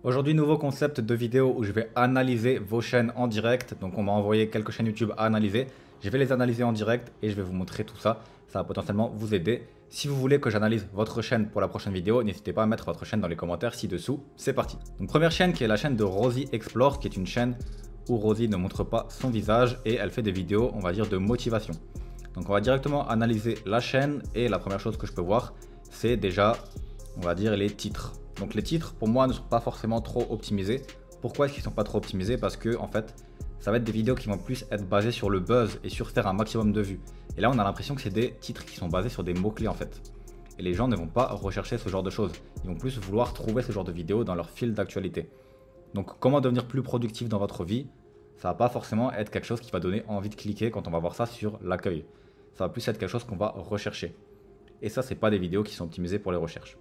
Aujourd'hui, nouveau concept de vidéo où je vais analyser vos chaînes en direct. Donc on m'a envoyé quelques chaînes YouTube à analyser. Je vais les analyser en direct et je vais vous montrer tout ça. Ça va potentiellement vous aider. Si vous voulez que j'analyse votre chaîne pour la prochaine vidéo, n'hésitez pas à mettre votre chaîne dans les commentaires ci-dessous. C'est parti. Donc première chaîne qui est la chaîne de Rosie Explore, qui est une chaîne où Rosie ne montre pas son visage et elle fait des vidéos, on va dire, de motivation. Donc on va directement analyser la chaîne et la première chose que je peux voir, c'est déjà, on va dire, les titres. Donc les titres pour moi ne sont pas forcément trop optimisés. Pourquoi est-ce qu'ils ne sont pas trop optimisés? Parce que en fait ça va être des vidéos qui vont plus être basées sur le buzz et sur faire un maximum de vues. Et là on a l'impression que c'est des titres qui sont basés sur des mots-clés en fait. Et les gens ne vont pas rechercher ce genre de choses. Ils vont plus vouloir trouver ce genre de vidéos dans leur fil d'actualité. Donc comment devenir plus productif dans votre vie? Ça va pas forcément être quelque chose qui va donner envie de cliquer quand on va voir ça sur l'accueil. Ça va plus être quelque chose qu'on va rechercher. Et ça, c'est pas des vidéos qui sont optimisées pour les recherches.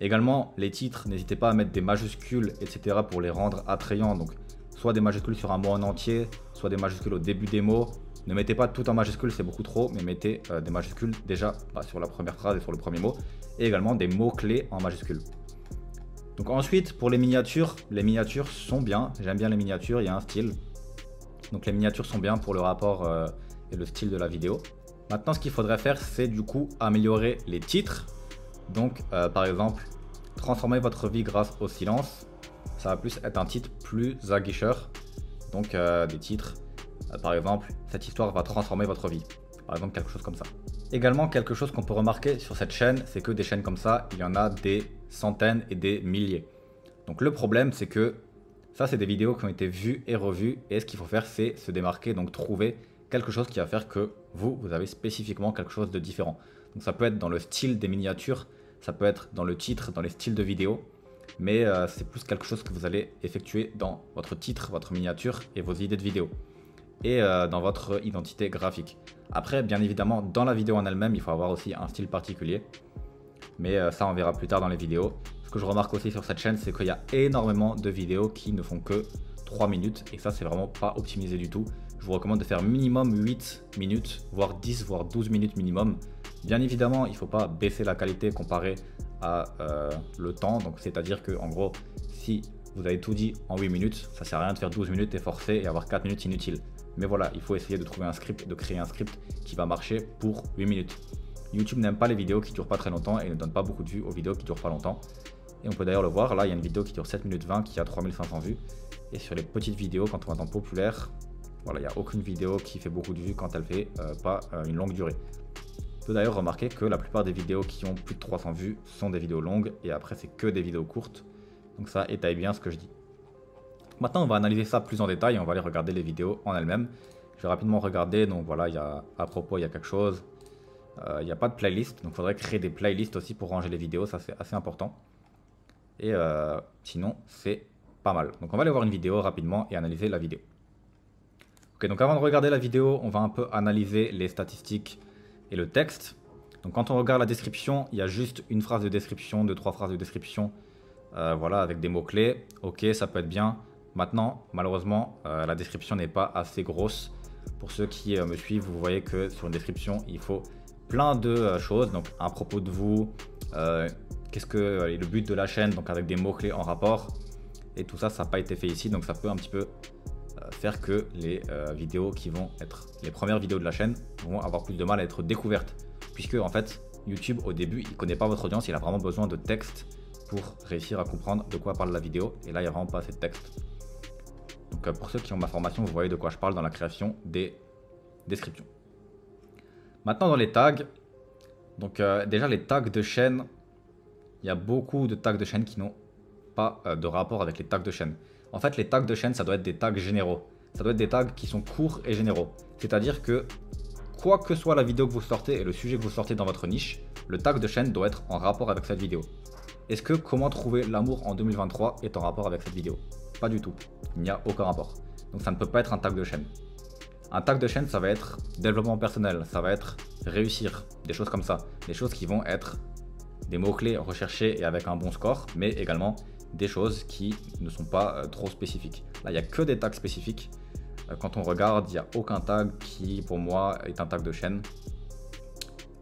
Également, les titres, n'hésitez pas à mettre des majuscules, etc. pour les rendre attrayants. Donc, soit des majuscules sur un mot en entier, soit des majuscules au début des mots. Ne mettez pas tout en majuscules, c'est beaucoup trop, mais mettez des majuscules déjà sur la première phrase et sur le premier mot. Et également des mots-clés en majuscules. Donc ensuite, pour les miniatures sont bien. J'aime bien les miniatures, il y a un style. Donc les miniatures sont bien pour le rapport et le style de la vidéo. Maintenant, ce qu'il faudrait faire, c'est du coup améliorer les titres. Donc, par exemple, transformer votre vie grâce au silence. Ça va plus être un titre plus aguicheur. Donc, des titres, par exemple, cette histoire va transformer votre vie. Par exemple, quelque chose comme ça. Également, quelque chose qu'on peut remarquer sur cette chaîne, c'est que des chaînes comme ça, il y en a des centaines et des milliers. Donc, le problème, c'est que ça, c'est des vidéos qui ont été vues et revues. Et ce qu'il faut faire, c'est se démarquer, donc trouver quelque chose qui va faire que vous avez spécifiquement quelque chose de différent. Donc ça peut être dans le style des miniatures, ça peut être dans le titre, dans les styles de vidéos, mais c'est plus quelque chose que vous allez effectuer dans votre titre, votre miniature et vos idées de vidéo. Et dans votre identité graphique. Après, bien évidemment, dans la vidéo en elle-même, il faut avoir aussi un style particulier. Mais ça, on verra plus tard dans les vidéos. Ce que je remarque aussi sur cette chaîne, c'est qu'il y a énormément de vidéos qui ne font que 3 minutes. Et ça, c'est vraiment pas optimisé du tout. Je vous recommande de faire minimum 8 minutes, voire 10, voire 12 minutes minimum. Bien évidemment, il ne faut pas baisser la qualité comparé à le temps. Donc, c'est-à-dire que, en gros, si vous avez tout dit en 8 minutes, ça ne sert à rien de faire 12 minutes et forcer et avoir 4 minutes inutiles. Mais voilà, il faut essayer de trouver un script, de créer un script qui va marcher pour 8 minutes. YouTube n'aime pas les vidéos qui durent pas très longtemps et ne donne pas beaucoup de vues aux vidéos qui durent pas longtemps. Et on peut d'ailleurs le voir, là il y a une vidéo qui dure 7 minutes 20 qui a 3500 vues. Et sur les petites vidéos, quand on va dans populaire, voilà, il n'y a aucune vidéo qui fait beaucoup de vues quand elle fait pas une longue durée. On peut d'ailleurs remarquer que la plupart des vidéos qui ont plus de 300 vues sont des vidéos longues et après c'est que des vidéos courtes. Donc ça étaye bien ce que je dis. Maintenant on va analyser ça plus en détail et on va aller regarder les vidéos en elles-mêmes. Je vais rapidement regarder, donc voilà, à propos il y a quelque chose. Il n'y a pas de playlist, donc il faudrait créer des playlists aussi pour ranger les vidéos, ça c'est assez important. Et sinon c'est pas mal. Donc on va aller voir une vidéo rapidement et analyser la vidéo. Ok, donc avant de regarder la vidéo, on va un peu analyser les statistiques et le texte. Donc quand on regarde la description, il y a juste une phrase de description, 2-3 phrases de description, voilà, avec des mots-clés. Ok, ça peut être bien. Maintenant, malheureusement, la description n'est pas assez grosse. Pour ceux qui me suivent, vous voyez que sur une description, il faut plein de choses. Donc à propos de vous, qu'est-ce que le but de la chaîne, donc avec des mots-clés en rapport. Et tout ça, ça n'a pas été fait ici, donc ça peut un petit peu faire que les vidéos qui vont être les premières vidéos de la chaîne vont avoir plus de mal à être découvertes. Puisque en fait, YouTube au début, il ne connaît pas votre audience, il a vraiment besoin de texte pour réussir à comprendre de quoi parle la vidéo. Et là, il n'y a vraiment pas assez de texte. Donc pour ceux qui ont ma formation, vous voyez de quoi je parle dans la création des descriptions. Maintenant dans les tags, donc déjà les tags de chaîne, il y a beaucoup de tags de chaîne qui n'ont pas de rapport avec les tags de chaîne. En fait, les tags de chaîne, ça doit être des tags généraux. Ça doit être des tags qui sont courts et généraux. C'est-à-dire que, quoi que soit la vidéo que vous sortez et le sujet que vous sortez dans votre niche, le tag de chaîne doit être en rapport avec cette vidéo. Est-ce que comment trouver l'amour en 2023 est en rapport avec cette vidéo? Pas du tout. Il n'y a aucun rapport. Donc ça ne peut pas être un tag de chaîne. Un tag de chaîne, ça va être développement personnel, ça va être réussir, des choses comme ça. Des choses qui vont être des mots-clés recherchés et avec un bon score, mais également des choses qui ne sont pas trop spécifiques. Là, il n'y a que des tags spécifiques. Quand on regarde, il n'y a aucun tag qui, pour moi, est un tag de chaîne.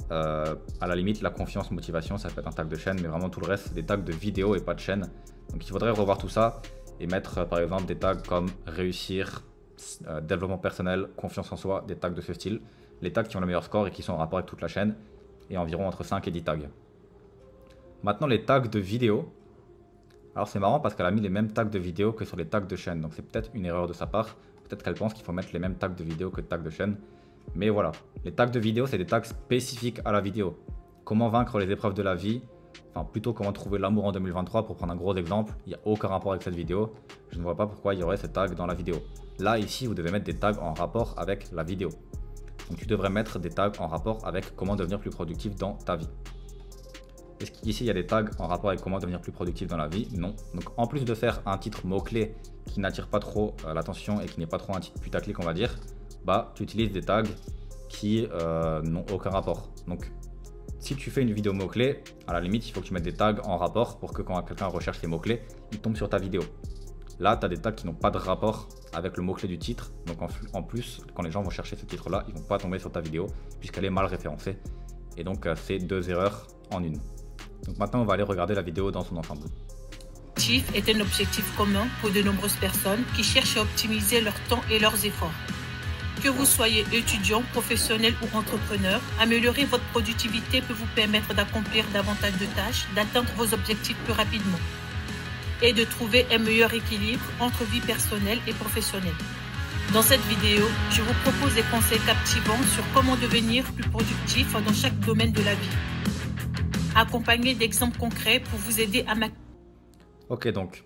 À la limite, la confiance, motivation, ça peut être un tag de chaîne, mais vraiment tout le reste, c'est des tags de vidéo et pas de chaîne. Donc il faudrait revoir tout ça et mettre par exemple des tags comme réussir, développement personnel, confiance en soi, des tags de ce style. Les tags qui ont le meilleur score et qui sont en rapport avec toute la chaîne, et environ entre 5 et 10 tags. Maintenant les tags de vidéo. Alors c'est marrant parce qu'elle a mis les mêmes tags de vidéo que sur les tags de chaîne, donc c'est peut-être une erreur de sa part. Peut-être qu'elle pense qu'il faut mettre les mêmes tags de vidéo que tags de chaîne. Mais voilà, les tags de vidéo c'est des tags spécifiques à la vidéo. Comment vaincre les épreuves de la vie, enfin plutôt comment trouver l'amour en 2023 pour prendre un gros exemple. Il n'y a aucun rapport avec cette vidéo. Je ne vois pas pourquoi il y aurait ces tags dans la vidéo. Là ici vous devez mettre des tags en rapport avec la vidéo. Donc tu devrais mettre des tags en rapport avec comment devenir plus productif dans ta vie. Est-ce qu'ici il y a des tags en rapport avec comment devenir plus productif dans la vie? Non. Donc en plus de faire un titre mot-clé qui n'attire pas trop l'attention et qui n'est pas trop un titre putaclic on va dire, bah tu utilises des tags qui n'ont aucun rapport. Donc si tu fais une vidéo mot-clé, à la limite il faut que tu mettes des tags en rapport pour que quand quelqu'un recherche les mots-clés, il tombe sur ta vidéo. Là tu as des tags qui n'ont pas de rapport avec le mot-clé du titre. Donc en plus, quand les gens vont chercher ce titre-là, ils ne vont pas tomber sur ta vidéo puisqu'elle est mal référencée. Et donc c'est 2 erreurs en une. Donc maintenant on va aller regarder la vidéo dans son ensemble. L'objectif est un objectif commun pour de nombreuses personnes qui cherchent à optimiser leur temps et leurs efforts. Que vous soyez étudiant, professionnel ou entrepreneur, améliorer votre productivité peut vous permettre d'accomplir davantage de tâches, d'atteindre vos objectifs plus rapidement et de trouver un meilleur équilibre entre vie personnelle et professionnelle. Dans cette vidéo, je vous propose des conseils captivants sur comment devenir plus productif dans chaque domaine de la vie, accompagné d'exemples concrets pour vous aider à Ok, donc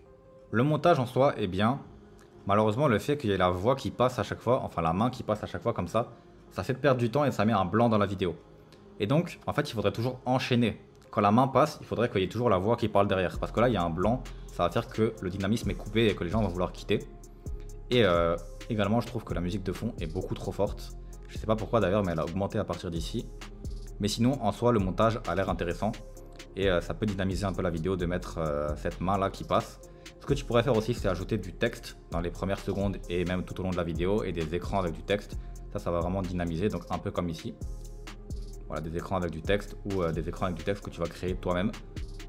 le montage en soi est bien. Malheureusement, le fait qu'il y ait la voix qui passe à chaque fois, enfin la main qui passe à chaque fois comme ça fait perdre du temps et ça met un blanc dans la vidéo. Et donc, en fait, il faudrait toujours enchaîner. Quand la main passe, il faudrait qu'il y ait toujours la voix qui parle derrière. Parce que là, il y a un blanc, ça va faire que le dynamisme est coupé et que les gens vont vouloir quitter. Et également, je trouve que la musique de fond est beaucoup trop forte. Je sais pas pourquoi d'ailleurs, mais elle a augmenté à partir d'ici. Mais sinon, en soi, le montage a l'air intéressant. Et ça peut dynamiser un peu la vidéo de mettre cette main là qui passe. Ce que tu pourrais faire aussi, c'est ajouter du texte dans les premières secondes et même tout au long de la vidéo et des écrans avec du texte. Ça va vraiment dynamiser, donc un peu comme ici. Voilà, des écrans avec du texte ou des écrans avec du texte que tu vas créer toi-même.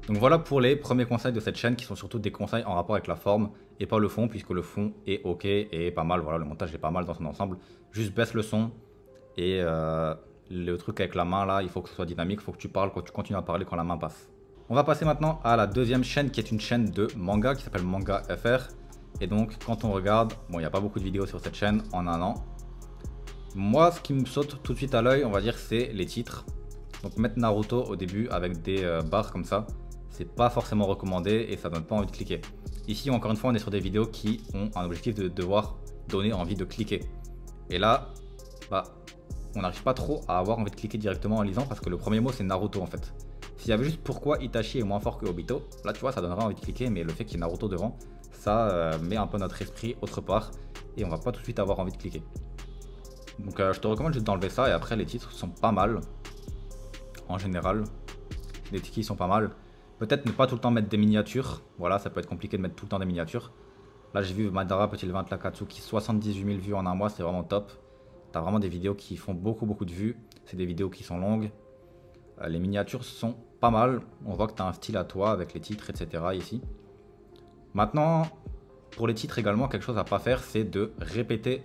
Donc voilà pour les premiers conseils de cette chaîne qui sont surtout des conseils en rapport avec la forme et pas le fond, puisque le fond est ok et pas mal. Voilà, le montage est pas mal dans son ensemble. Juste baisse le son et le truc avec la main là, il faut que ce soit dynamique, il faut que tu parles quand tu continues à parler quand la main passe. On va passer maintenant à la deuxième chaîne qui est une chaîne de manga qui s'appelle Manga FR. Et donc quand on regarde, bon il n'y a pas beaucoup de vidéos sur cette chaîne en un an. Moi ce qui me saute tout de suite à l'œil on va dire c'est les titres. Donc mettre Naruto au début avec des barres comme ça, c'est pas forcément recommandé et ça donne pas envie de cliquer. Ici encore une fois on est sur des vidéos qui ont un objectif de devoir donner envie de cliquer. Et là, bah, on n'arrive pas trop à avoir envie de cliquer directement en lisant parce que le premier mot c'est Naruto en fait. S'il y avait juste pourquoi Itachi est moins fort que Obito, là tu vois ça donnerait envie de cliquer, mais le fait qu'il y ait Naruto devant, ça met un peu notre esprit autre part et on va pas tout de suite avoir envie de cliquer. Donc je te recommande juste d'enlever ça et après les titres sont pas mal. En général, les titres sont pas mal. Peut-être ne pas tout le temps mettre des miniatures, voilà ça peut être compliqué de mettre tout le temps des miniatures. Là j'ai vu Madara Petit Vent Lakatsuki 78 000 vues en un mois, c'est vraiment top. T'as vraiment des vidéos qui font beaucoup de vues, c'est des vidéos qui sont longues. Les miniatures sont pas mal, on voit que tu as un style à toi avec les titres, etc. ici. Maintenant, pour les titres également, quelque chose à pas faire, c'est de répéter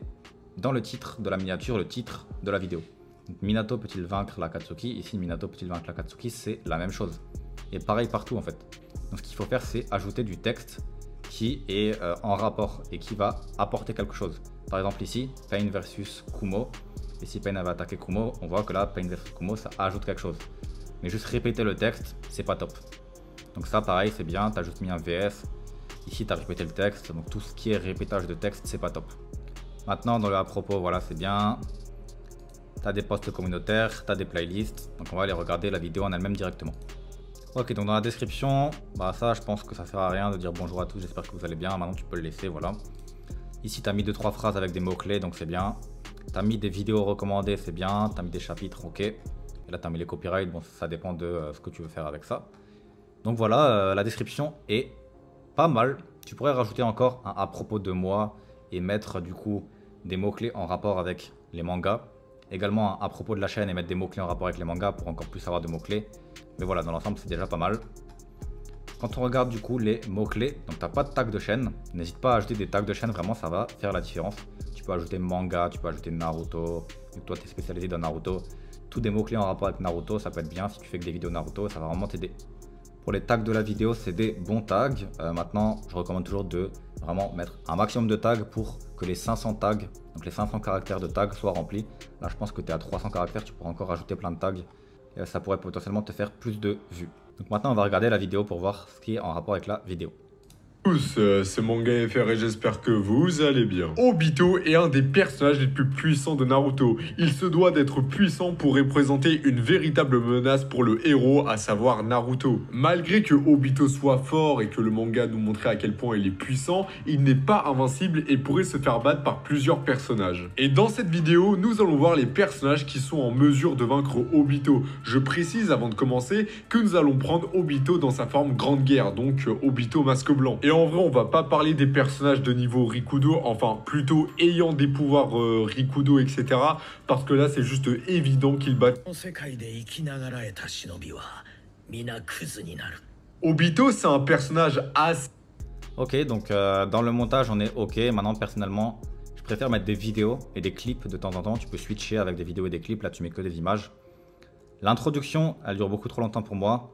dans le titre de la miniature le titre de la vidéo. Donc, Minato peut-il vaincre l'Akatsuki? Ici, Minato peut-il vaincre l'Akatsuki? C'est la même chose. Et pareil partout en fait. Donc ce qu'il faut faire, c'est ajouter du texte qui est en rapport et qui va apporter quelque chose. Par exemple ici, Pain versus Kumo. Et si Pain avait attaqué Kumo, on voit que là, Pain versus Kumo, ça ajoute quelque chose. Mais juste répéter le texte, c'est pas top. Donc ça, pareil, c'est bien, tu as juste mis un VS. Ici, tu as répété le texte, donc tout ce qui est répétage de texte, c'est pas top. Maintenant, dans le à propos, voilà, c'est bien. Tu as des posts communautaires, tu as des playlists. Donc on va aller regarder la vidéo en elle-même directement. Ok, donc dans la description, bah ça, je pense que ça sert à rien de dire bonjour à tous, j'espère que vous allez bien. Maintenant, tu peux le laisser, voilà. Ici, tu as mis 2-3 phrases avec des mots-clés, donc c'est bien. Tu as mis des vidéos recommandées, c'est bien. Tu as mis des chapitres, ok. Et là, tu as mis les copyrights, bon, ça dépend de ce que tu veux faire avec ça. Donc voilà, la description est pas mal. Tu pourrais rajouter encore un à propos de moi et mettre du coup des mots-clés en rapport avec les mangas. Également un à propos de la chaîne et mettre des mots-clés en rapport avec les mangas pour encore plus avoir de mots-clés. Mais voilà, dans l'ensemble, c'est déjà pas mal. Quand on regarde du coup les mots-clés, donc tu n'as pas de tag de chaîne, n'hésite pas à ajouter des tags de chaîne, vraiment ça va faire la différence. Tu peux ajouter manga, tu peux ajouter Naruto, vu que toi tu es spécialisé dans Naruto. Tous des mots-clés en rapport avec Naruto, ça peut être bien si tu fais que des vidéos Naruto, ça va vraiment t'aider. Pour les tags de la vidéo, c'est des bons tags. Maintenant, je recommande toujours de vraiment mettre un maximum de tags pour que les 500 tags, donc les 500 caractères de tags soient remplis. Là, je pense que tu es à 300 caractères, tu pourras encore ajouter plein de tags. Et ça pourrait potentiellement te faire plus de vues. Donc maintenant, on va regarder la vidéo pour voir ce qui est en rapport avec la vidéo. Tous, c'est Manga FR et j'espère que vous allez bien. Obito est un des personnages les plus puissants de Naruto. Il se doit d'être puissant pour représenter une véritable menace pour le héros, à savoir Naruto. Malgré que Obito soit fort et que le manga nous montrait à quel point il est puissant, il n'est pas invincible et pourrait se faire battre par plusieurs personnages. Et dans cette vidéo, nous allons voir les personnages qui sont en mesure de vaincre Obito. Je précise avant de commencer que nous allons prendre Obito dans sa forme Grande Guerre, donc Obito masque blanc. Et en vrai, on va pas parler des personnages de niveau Rikudo, enfin plutôt ayant des pouvoirs Rikudo, etc. Parce que là, c'est juste évident qu'ils battent. Obito, c'est un personnage assez... Ok, donc dans le montage, on est ok. Maintenant, personnellement, je préfère mettre des vidéos et des clips de temps en temps. Tu peux switcher avec des vidéos et des clips. Là, tu mets que des images. L'introduction, elle dure beaucoup trop longtemps pour moi.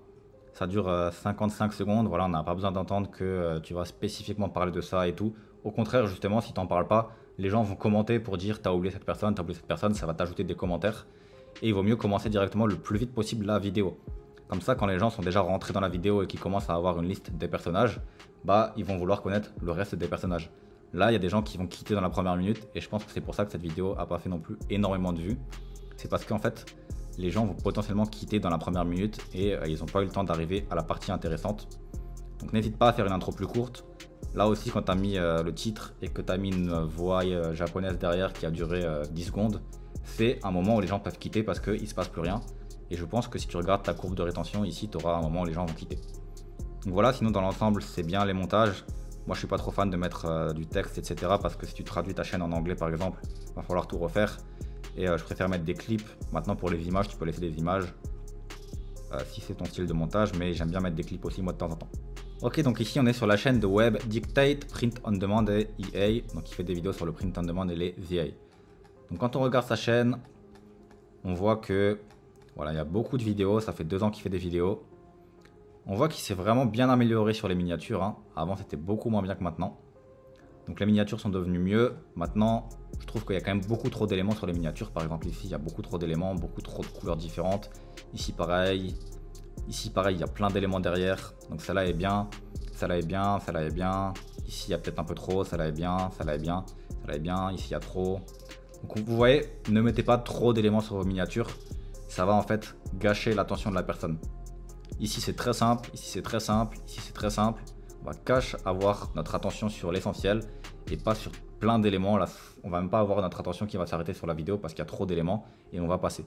Ça dure 55 secondes, voilà, on n'a pas besoin d'entendre que tu vas spécifiquement parler de ça et tout. Au contraire, justement, si tu n'en parles pas, les gens vont commenter pour dire t'as oublié cette personne, ça va t'ajouter des commentaires. Et il vaut mieux commencer directement le plus vite possible la vidéo. Comme ça, quand les gens sont déjà rentrés dans la vidéo et qu'ils commencent à avoir une liste des personnages, bah ils vont vouloir connaître le reste des personnages. Là, il y a des gens qui vont quitter dans la première minute et je pense que c'est pour ça que cette vidéo n'a pas fait non plus énormément de vues. C'est parce qu'en fait, les gens vont potentiellement quitter dans la première minute et ils n'ont pas eu le temps d'arriver à la partie intéressante. Donc n'hésite pas à faire une intro plus courte. Là aussi, quand tu as mis le titre et que tu as mis une voix japonaise derrière qui a duré 10 secondes, c'est un moment où les gens peuvent quitter parce qu'il ne se passe plus rien. Et je pense que si tu regardes ta courbe de rétention ici, tu auras un moment où les gens vont quitter. Donc voilà, sinon dans l'ensemble, c'est bien les montages. Moi, je suis pas trop fan de mettre du texte, etc. Parce que si tu traduis ta chaîne en anglais, par exemple, il va falloir tout refaire. Et je préfère mettre des clips. Maintenant pour les images, tu peux laisser des images si c'est ton style de montage, mais j'aime bien mettre des clips aussi moi de temps en temps. Ok, donc ici on est sur la chaîne de Web Dictate, Print on Demand et EA. Donc il fait des vidéos sur le Print on Demand et les EA. Donc quand on regarde sa chaîne, on voit que voilà, il y a beaucoup de vidéos, ça fait 2 ans qu'il fait des vidéos. On voit qu'il s'est vraiment bien amélioré sur les miniatures, hein. Avant c'était beaucoup moins bien que maintenant. Donc les miniatures sont devenues mieux. Maintenant, je trouve qu'il y a quand même beaucoup trop d'éléments sur les miniatures. Par exemple ici, il y a beaucoup trop d'éléments, beaucoup trop de couleurs différentes. Ici pareil, il y a plein d'éléments derrière. Donc celle-là est bien, celle-là est bien, celle-là est bien. Ici, il y a peut-être un peu trop, celle-là est bien, celle-là est bien, celle-là est bien. Ici, il y a trop. Donc vous voyez, ne mettez pas trop d'éléments sur vos miniatures. Ça va en fait gâcher l'attention de la personne. Ici, c'est très simple, ici, c'est très simple, ici, c'est très simple. On va avoir notre attention sur l'essentiel et pas sur plein d'éléments. Là, on va même pas avoir notre attention qui va s'arrêter sur la vidéo parce qu'il y a trop d'éléments et on va passer.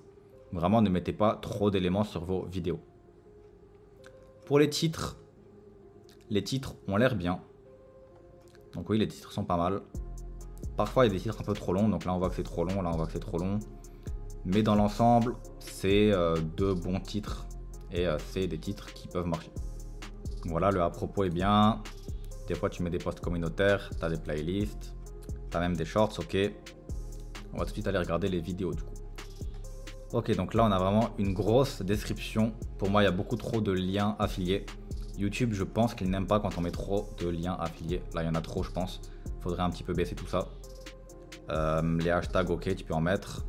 Vraiment, ne mettez pas trop d'éléments sur vos vidéos. Pour les titres ont l'air bien. Donc oui, les titres sont pas mal. Parfois, il y a des titres un peu trop longs. Donc là, on voit que c'est trop long. Là, on voit que c'est trop long. Mais dans l'ensemble, c'est de bons titres et c'est des titres qui peuvent marcher. Voilà, le à propos est bien. Des fois, tu mets des posts communautaires, tu as des playlists, tu as même des shorts, ok. On va tout de suite aller regarder les vidéos du coup. Ok, donc là, on a vraiment une grosse description. Pour moi, il y a beaucoup trop de liens affiliés. YouTube, je pense qu'il n'aime pas quand on met trop de liens affiliés. Là, il y en a trop, je pense. Il faudrait un petit peu baisser tout ça. Les hashtags, ok, tu peux en mettre.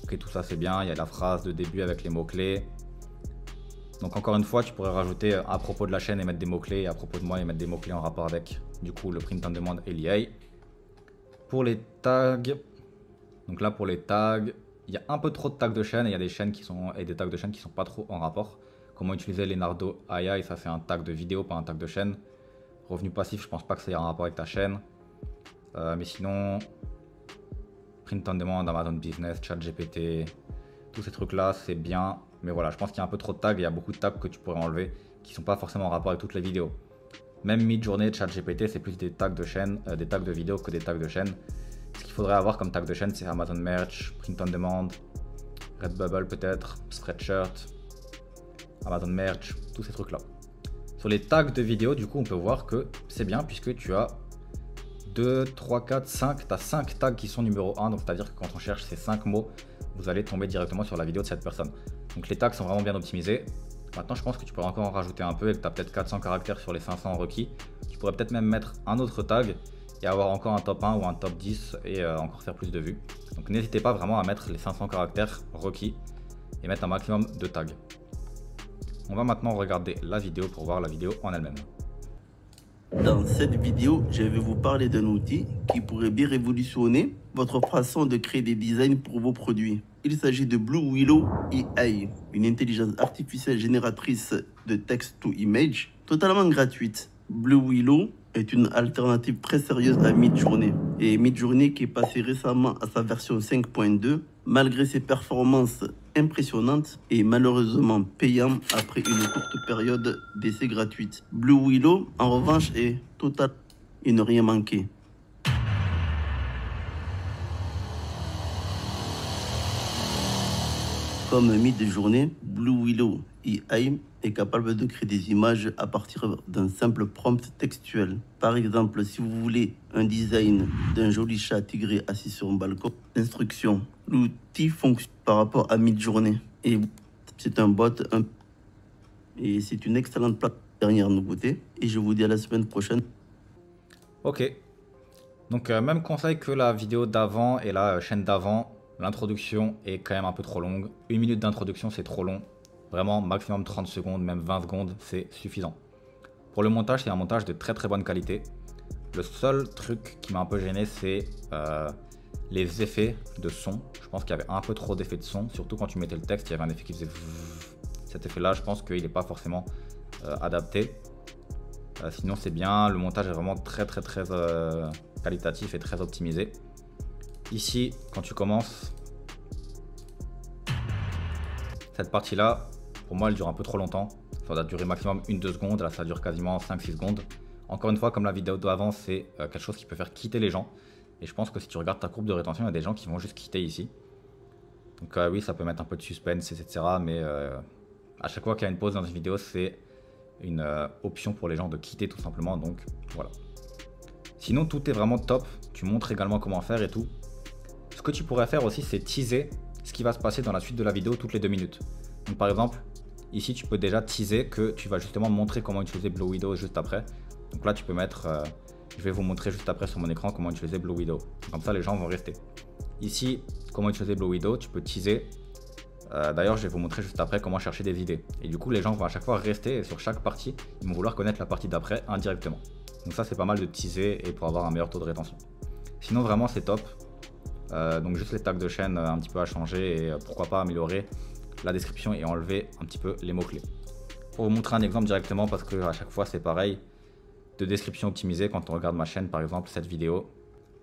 Ok, tout ça, c'est bien. Il y a la phrase de début avec les mots-clés. Donc encore une fois, tu pourrais rajouter à propos de la chaîne et mettre des mots-clés, et à propos de moi et mettre des mots-clés en rapport avec du coup le Print on Demand et l'EA. Pour les tags, donc là pour les tags, il y a un peu trop de tags de chaîne et il y a des chaînes qui sont et des tags de chaîne qui sont pas trop en rapport. Comment utiliser Leonardo Aya, et ça c'est un tag de vidéo, pas un tag de chaîne. Revenu passif, je pense pas que ça ait un rapport avec ta chaîne. Mais sinon, Print on Demand, Amazon Business, ChatGPT, tous ces trucs là c'est bien. Mais voilà, je pense qu'il y a un peu trop de tags et il y a beaucoup de tags que tu pourrais enlever qui ne sont pas forcément en rapport avec toutes les vidéos. Même Midjourney, ChatGPT, c'est plus des tags de chaîne, des tags de vidéo que des tags de chaîne. Ce qu'il faudrait avoir comme tag de chaîne, c'est Amazon Merch, Print on Demand, Redbubble peut-être, Spreadshirt, Amazon Merch, tous ces trucs-là. Sur les tags de vidéo, du coup, on peut voir que c'est bien puisque tu as 2, 3, 4, 5. Tu as 5 tags qui sont numéro 1. Donc, c'est-à-dire que quand on cherche ces 5 mots, vous allez tomber directement sur la vidéo de cette personne. Donc, les tags sont vraiment bien optimisés. Maintenant, je pense que tu pourrais encore en rajouter un peu et que tu as peut-être 400 caractères sur les 500 requis. Tu pourrais peut-être même mettre un autre tag et avoir encore un top 1 ou un top 10 et encore faire plus de vues. Donc, n'hésitez pas vraiment à mettre les 500 caractères requis et mettre un maximum de tags. On va maintenant regarder la vidéo pour voir la vidéo en elle-même. Dans cette vidéo, je vais vous parler d'un outil qui pourrait bien révolutionner votre façon de créer des designs pour vos produits. Il s'agit de Blue Willow AI, une intelligence artificielle génératrice de text to image totalement gratuite. Blue Willow est une alternative très sérieuse à Midjourney. Et Midjourney qui est passé récemment à sa version 5.2, malgré ses performances impressionnantes et malheureusement payant après une courte période d'essai gratuite. Blue Willow, en revanche, est total et ne rien manquer. Comme Midjourney, Blue Willow AI est capable de créer des images à partir d'un simple prompt textuel. Par exemple, si vous voulez un design d'un joli chat tigré assis sur un balcon, instruction. L'outil fonctionne par rapport à Midjourney. Et c'est un bot, et c'est une excellente plateforme. Dernière nouveauté. Et je vous dis à la semaine prochaine. Ok. Donc même conseil que la vidéo d'avant et la chaîne d'avant. L'introduction est quand même un peu trop longue. 1 minute d'introduction, c'est trop long. Vraiment, maximum 30 secondes, même 20 secondes, c'est suffisant. Pour le montage, c'est un montage de très très bonne qualité. Le seul truc qui m'a un peu gêné, c'est les effets de son. Je pense qu'il y avait un peu trop d'effets de son. Surtout quand tu mettais le texte, il y avait un effet qui faisait... Cet effet-là, je pense qu'il n'est pas forcément adapté. Sinon, c'est bien. Le montage est vraiment très très très qualitatif et très optimisé. Ici, quand tu commences, cette partie-là, pour moi, elle dure un peu trop longtemps. Ça doit durer maximum 1-2 secondes. Là, ça dure quasiment 5-6 secondes. Encore une fois, comme la vidéo d'avant, c'est quelque chose qui peut faire quitter les gens. Et je pense que si tu regardes ta courbe de rétention, il y a des gens qui vont juste quitter ici. Donc oui, ça peut mettre un peu de suspense, etc. Mais à chaque fois qu'il y a une pause dans une vidéo, c'est une option pour les gens de quitter tout simplement. Donc voilà. Sinon, tout est vraiment top. Tu montres également comment faire et tout. Ce que tu pourrais faire aussi, c'est teaser ce qui va se passer dans la suite de la vidéo toutes les 2 minutes. Donc par exemple, ici tu peux déjà teaser que tu vas justement montrer comment utiliser Blue Willow juste après. Donc là tu peux mettre, je vais vous montrer juste après sur mon écran comment utiliser Blue Willow. Comme ça les gens vont rester. Ici, comment utiliser Blue Willow, tu peux teaser. D'ailleurs je vais vous montrer juste après comment chercher des idées. Et du coup les gens vont à chaque fois rester et sur chaque partie, ils vont vouloir connaître la partie d'après indirectement. Donc ça c'est pas mal de teaser et pour avoir un meilleur taux de rétention. Sinon vraiment c'est top. Donc juste les tags de chaîne un petit peu à changer et pourquoi pas améliorer la description et enlever un petit peu les mots-clés. Pour vous montrer un exemple directement, parce que à chaque fois c'est pareil, de description optimisée quand on regarde ma chaîne, par exemple cette vidéo.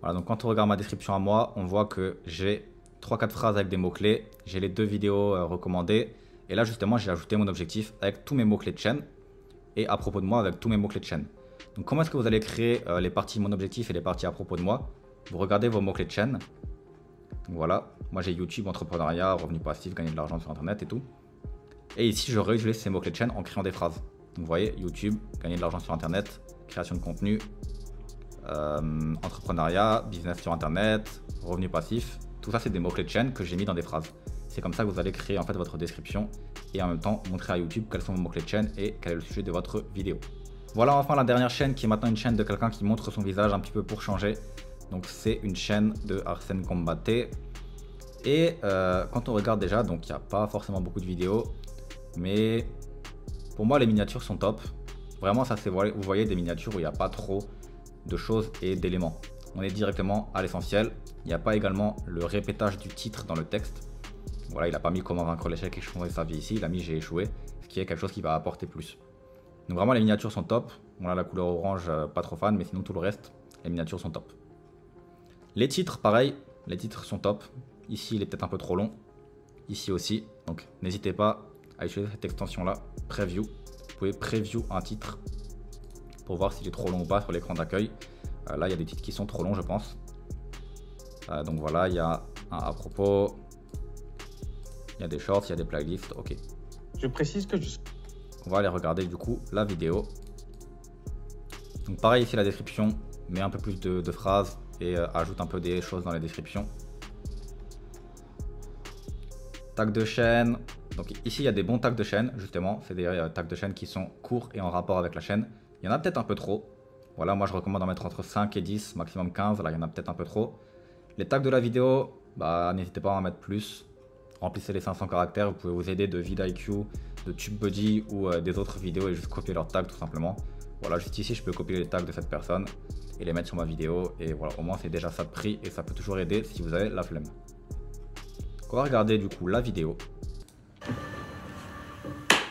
Voilà, donc quand on regarde ma description à moi, on voit que j'ai 3-4 phrases avec des mots-clés, j'ai les 2 vidéos recommandées et là justement j'ai ajouté mon objectif avec tous mes mots-clés de chaîne et à propos de moi avec tous mes mots-clés de chaîne. Donc comment est-ce que vous allez créer les parties mon objectif et les parties à propos de moi? Vous regardez vos mots-clés de chaîne. Donc voilà, moi j'ai YouTube, entrepreneuriat, revenu passif, gagner de l'argent sur internet et tout. Et ici je réutilise ces mots-clés de chaîne en créant des phrases. Donc vous voyez, YouTube, gagner de l'argent sur internet, création de contenu, entrepreneuriat, business sur internet, revenu passif. Tout ça c'est des mots-clés de chaîne que j'ai mis dans des phrases. C'est comme ça que vous allez créer en fait votre description et en même temps montrer à YouTube quels sont vos mots-clés de chaîne et quel est le sujet de votre vidéo. Voilà enfin la dernière chaîne qui est maintenant une chaîne de quelqu'un qui montre son visage un petit peu pour changer. Donc c'est une chaîne de Arsène Combaté. Et quand on regarde déjà, donc il n'y a pas forcément beaucoup de vidéos. Mais pour moi les miniatures sont top. Vraiment ça c'est, vous voyez des miniatures où il n'y a pas trop de choses et d'éléments. On est directement à l'essentiel. Il n'y a pas également le répétage du titre dans le texte. Voilà, il n'a pas mis comment vaincre l'échec et changer sa vie ici. Il a mis j'ai échoué. Ce qui est quelque chose qui va apporter plus. Donc vraiment les miniatures sont top. On a la couleur orange, pas trop fan. Mais sinon tout le reste, les miniatures sont top. Les titres, pareil, les titres sont top. Ici, il est peut-être un peu trop long. Ici aussi. Donc, n'hésitez pas à utiliser cette extension-là, Preview. Vous pouvez preview un titre pour voir s'il est trop long ou pas sur l'écran d'accueil. Là, il y a des titres qui sont trop longs, je pense. Donc voilà, il y a un à propos. Il y a des shorts, il y a des playlists. Ok. Je précise que on va aller regarder du coup la vidéo. Donc pareil ici la description, met un peu plus de phrases et ajoute un peu des choses dans la description. Tag de chaîne, donc ici il y a des bons tags de chaîne justement, c'est des tags de chaîne qui sont courts et en rapport avec la chaîne. Il y en a peut-être un peu trop, voilà moi je recommande d'en mettre entre 5 et 10, maximum 15, là il y en a peut-être un peu trop. Les tags de la vidéo, bah n'hésitez pas à en mettre plus, remplissez les 500 caractères, vous pouvez vous aider de vidIQ, de TubeBuddy ou des autres vidéos et juste copier leurs tags tout simplement. Voilà, juste ici je peux copier les tags de cette personne et les mettre sur ma vidéo et voilà, au moins c'est déjà ça de prix et ça peut toujours aider si vous avez la flemme. On va regarder du coup la vidéo.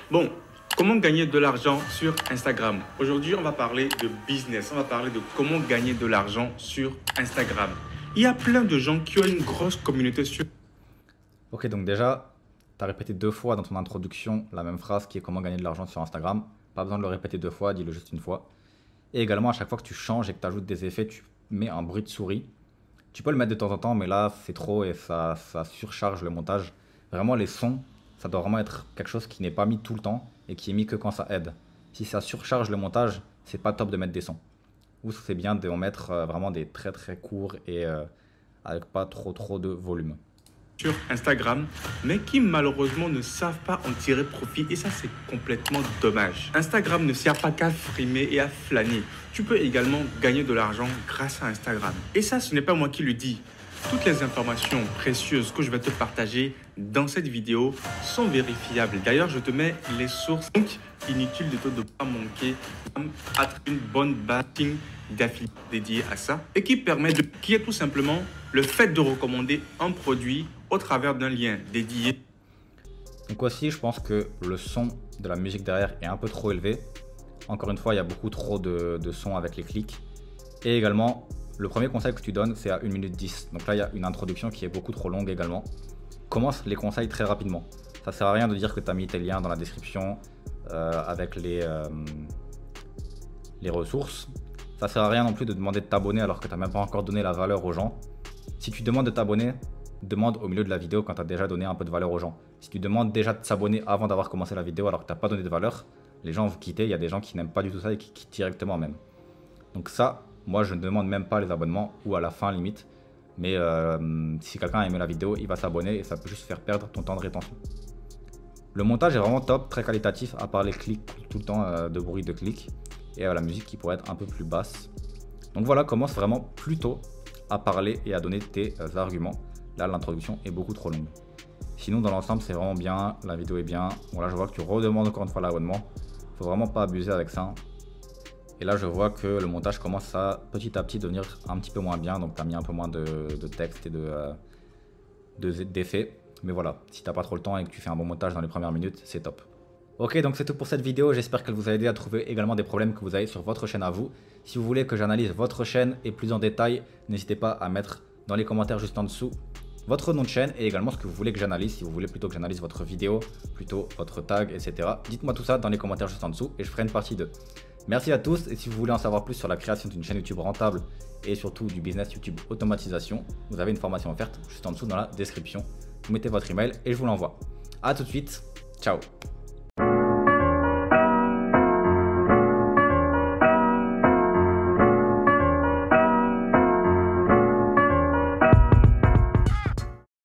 Bon, comment gagner de l'argent sur Instagram? Aujourd'hui, on va parler de business. On va parler de comment gagner de l'argent sur Instagram. Il y a plein de gens qui ont une grosse communauté sur... Ok, donc déjà, tu as répété 2 fois dans ton introduction la même phrase qui est comment gagner de l'argent sur Instagram. Pas besoin de le répéter 2 fois, dis-le juste une fois. Et également, à chaque fois que tu changes et que tu ajoutes des effets, tu mets un bruit de souris. Tu peux le mettre de temps en temps, mais là, c'est trop et ça surcharge le montage. Vraiment, les sons, ça doit vraiment être quelque chose qui n'est pas mis tout le temps et qui est mis que quand ça aide. Si ça surcharge le montage, c'est pas top de mettre des sons. Ou c'est bien de mettre vraiment des très courts et avec pas trop de volume. Sur Instagram, mais qui malheureusement ne savent pas en tirer profit et ça c'est complètement dommage. Instagram ne sert pas qu'à frimer et à flâner. Tu peux également gagner de l'argent grâce à Instagram. Et ça, ce n'est pas moi qui le dis. Toutes les informations précieuses que je vais te partager dans cette vidéo sont vérifiables. D'ailleurs, je te mets les sources. Donc, inutile de ne pas manquer une bonne base d'affiliés dédiée à ça et qui est tout simplement le fait de recommander un produit au travers d'un lien dédié. Donc aussi, je pense que le son de la musique derrière est un peu trop élevé. Encore une fois, il y a beaucoup trop de sons avec les clics. Et également, le premier conseil que tu donnes, c'est à 1 minute 10. Donc là, il y a une introduction qui est beaucoup trop longue également. Commence les conseils très rapidement. Ça sert à rien de dire que tu as mis tes liens dans la description avec les ressources. Ça sert à rien non plus de demander de t'abonner alors que tu n'as même pas encore donné la valeur aux gens. Si tu demandes de t'abonner, demande au milieu de la vidéo quand tu as déjà donné un peu de valeur aux gens. Si tu demandes déjà de s'abonner avant d'avoir commencé la vidéo alors que tu n'as pas donné de valeur, les gens vont quitter. Il y a des gens qui n'aiment pas du tout ça et qui quittent directement même. Donc ça, moi je ne demande même pas les abonnements ou à la fin limite. Mais si quelqu'un a aimé la vidéo, il va s'abonner et ça peut juste faire perdre ton temps de rétention. Le montage est vraiment top, très qualitatif, à part les clics tout le temps de bruit de clics. Et la musique qui pourrait être un peu plus basse. Donc voilà, commence vraiment plus tôt à parler et à donner tes arguments. Là, l'introduction est beaucoup trop longue. Sinon, dans l'ensemble, c'est vraiment bien. La vidéo est bien. Bon, là, je vois que tu redemandes encore une fois l'abonnement. Faut vraiment pas abuser avec ça. Et là, je vois que le montage commence à petit devenir un petit peu moins bien. Donc, tu as mis un peu moins de texte et d'effets. Mais voilà, si tu n'as pas trop le temps et que tu fais un bon montage dans les premières minutes, c'est top. Ok, donc c'est tout pour cette vidéo. J'espère qu'elle vous a aidé à trouver également des problèmes que vous avez sur votre chaîne à vous. Si vous voulez que j'analyse votre chaîne et plus en détail, n'hésitez pas à mettre dans les commentaires juste en dessous votre nom de chaîne et également ce que vous voulez que j'analyse. Si vous voulez plutôt que j'analyse votre vidéo, plutôt votre tag, etc. Dites-moi tout ça dans les commentaires juste en dessous et je ferai une partie 2. Merci à tous et si vous voulez en savoir plus sur la création d'une chaîne YouTube rentable et surtout du business YouTube automatisation, vous avez une formation offerte juste en dessous dans la description. Vous mettez votre email et je vous l'envoie. A tout de suite, ciao.